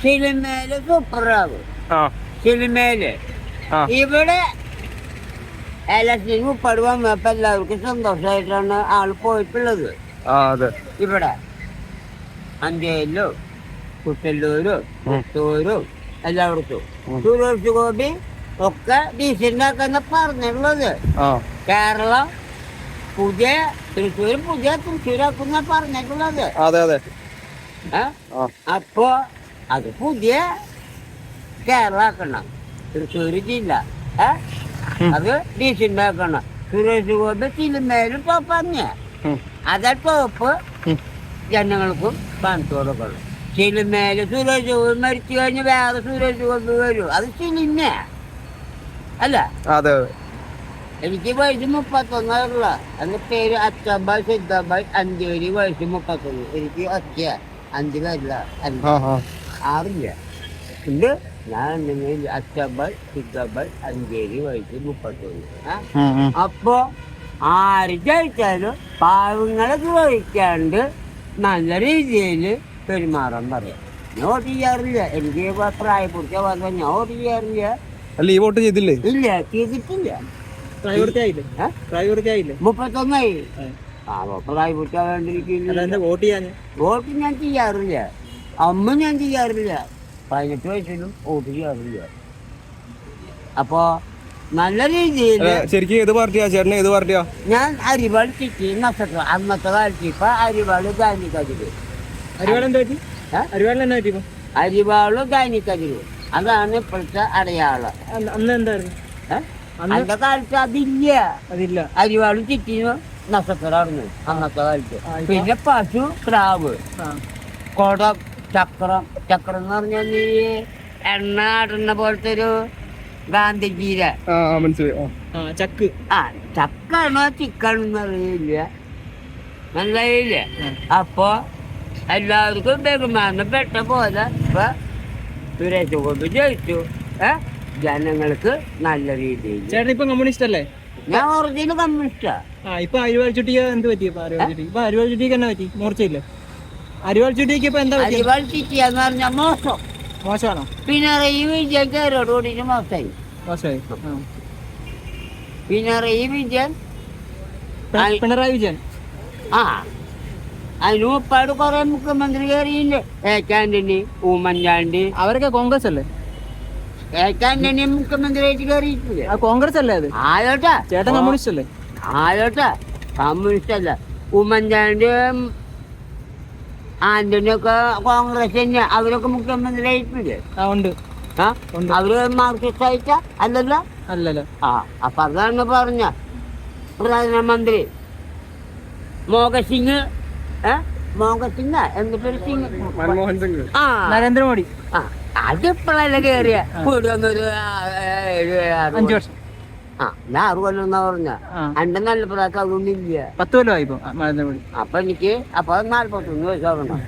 സിനിമയില് സൂപ്പറാകും. സിനിമയില് ഇവിടെ എലക്ഷന് ഉൾപ്പെടുവാൻ വന്നപ്പോ എല്ലാവർക്കും സന്തോഷമായിട്ടാണ് ആള് പോയിട്ടുള്ളത്. ഇവിടെ അഞ്ചേലോ കുട്ടല്ലൂരോ പുത്തൂരോ എല്ലായിടത്തും സുരേഷ് ഗോപി ഒക്കെ ഡീസന്റാക്കാന്ന് പറഞ്ഞിട്ടുള്ളത്. കേരളം പുതിയ തൃശ്ശൂരാക്കുന്ന പറഞ്ഞിട്ടുള്ളത്. അപ്പൊ അത് പുതിയ കേരളാക്കണം. തൃശ്ശൂര് ജില്ല അത് ഡീസന്റാക്കണം. സുരേഷ് ഗോപി സിനിമയിലും ടോപ്പന്നെ. അതാ ടോപ്പ് ജനങ്ങൾക്കും കാണിച്ചു കൊടുക്കണം. സിനിമയില് സുരേഷ് ഗോപി മരിച്ചു കഴിഞ്ഞ് വേറെ സുരേഷ് ഗോപി വരും. അത് സിനിമ അല്ല. എനിക്ക് വയസ്സ് 31 എന്റെ പേര് അച്ഛബായ് സിദ്ധാബായ്. അഞ്ചേരി വയസ്സ് 31. എനിക്ക് ഒറ്റ 5 പേരില്ല, 6 ഉണ്ട്. ഞാൻ അച്ഛബായ് സിദ്ധാബായ് അഞ്ചേരി വയസ്സ് 31. അപ്പൊ ആര് ജയിച്ചാലും പാവങ്ങളെ ദ്രോഹിക്കാണ്ട് നല്ല രീതിയിൽ പെരുമാറാൻ പറയാം. ഞാൻ വോട്ട് ചെയ്യാറില്ല. എനിക്ക് പ്രായപൂർത്തി വന്ന ഞാൻ വോട്ട് ചെയ്യാറില്ല. ഈ വോട്ട് ചെയ്തില്ലേ? ഇല്ല, ചെയ്തിട്ടില്ല. 31ആയി. പ്രായപൂർത്തി വേണ്ടിയിരിക്കുന്നു. വോട്ട് ഞാൻ ചെയ്യാറില്ല. അമ്മ ഞാൻ ചെയ്യാറില്ല. 18 വയസ്സിലും വോട്ട് ചെയ്യാറില്ല. അപ്പൊ നല്ല രീതിയിൽ ശരിക്കും ഏത് പാർട്ടിയാ ചേട്ടന്? ഏത് പാർട്ടിയാ? ഞാൻ അരിവാൾ ചിറ്റി നക്ഷത്രം. അന്നത്തെ കാലത്ത് ഇപ്പൊ അരിവാള് ഗാനിക്കതിര്. അരിവാള് ഗാനിക്കതിര് അതാണ് ഇപ്പോഴത്തെ അടയാളം. അന്നത്തെ കാലത്ത് അതില്ല. അരിവാള് ചിറ്റി നക്ഷത്രമായിരുന്നു അന്നത്തെ കാലത്ത്. പിന്നെ പശു, ക്രാവ്, കൊടം, ചക്രം എന്ന് പറഞ്ഞാൽ ഈ എണ്ണ ആടുന്ന പോലത്തെ ഒരു ഗാന്ധിജീര ചക്കാണോ ചിക്കണെന്ന് അറിയില്ല, മനസ്സിലായില്ല. അപ്പൊ എല്ലാവർക്കും ബഹുമാനപ്പെട്ട പോലെ ഇപ്പൊ സുരേഷ് ഗോപി ജയിച്ചു. ജനങ്ങൾക്ക് നല്ല രീതിയിൽ. ചേട്ടൻ ഇപ്പൊ കമ്മ്യൂണിസ്റ്റ് അല്ലേ? ഞാൻ ഒറിജിനൽ കമ്മ്യൂണിസ്റ്റാ. ഇപ്പൊ അരിവാൾ ചുട്ടിക്ക് എന്ത് പറ്റി? അരിവാൾ ചുട്ടിക്ക് എന്നാ പറ്റി? മോർച്ചയില്ലേ? അരിവാൾ ചുട്ടിക്ക് ഇപ്പൊ എന്താ? അരിവാൾ ചുറ്റിയെന്ന് പറഞ്ഞാൽ മോശമാണോ? പിണറായി വിജയൻ കയറോട് കൂടിയിട്ട് മോശമായി. പിണറായി വിജയൻ അതിന് മുപ്പാട് കുറെ മുഖ്യമന്ത്രി കയറിയില്ലേ. ആന്റണി, ഉമ്മൻചാണ്ടി, അവരൊക്കെ കോൺഗ്രസ് അല്ലേ? ആന്റണി മുഖ്യമന്ത്രിയായിട്ട് കയറിയിട്ടില്ലേ? കോൺഗ്രസ് അല്ലേ അത്? ആയോട്ടെ. ചേട്ടൻ കമ്മ്യൂണിസ്റ്റ് അല്ലേ? ആയോട്ടെ, കമ്മ്യൂണിസ്റ്റ് അല്ല. ഉമ്മൻചാണ്ടിയും ആന്റണിയൊക്കെ കോൺഗ്രസ് തന്നെ. അവരൊക്കെ മുഖ്യമന്ത്രി ആയിട്ടില്ലേ? അവര് മാർക്സിസ്റ്റ് ആയിട്ട അല്ലല്ലോ. അപ്പൊ അതാണ് പറഞ്ഞ പ്രധാനമന്ത്രി മോഹൻ സിംഗ് എന്നിട്ടൊരു സിംഗ്, നരേന്ദ്രമോദി. അതിപ്പോഴല്ല കേറിയ കൂടിയൊന്നൊരു 5 വർഷം. 6 കൊല്ലം എന്നാ പറഞ്ഞ. എന്റെ നല്ല പ്രായം അതൊന്നും ഇല്ല. 10 കൊല്ലമായി നരേന്ദ്രമോദി. അപ്പൊ എനിക്ക് 41 വയസ്സാകണം.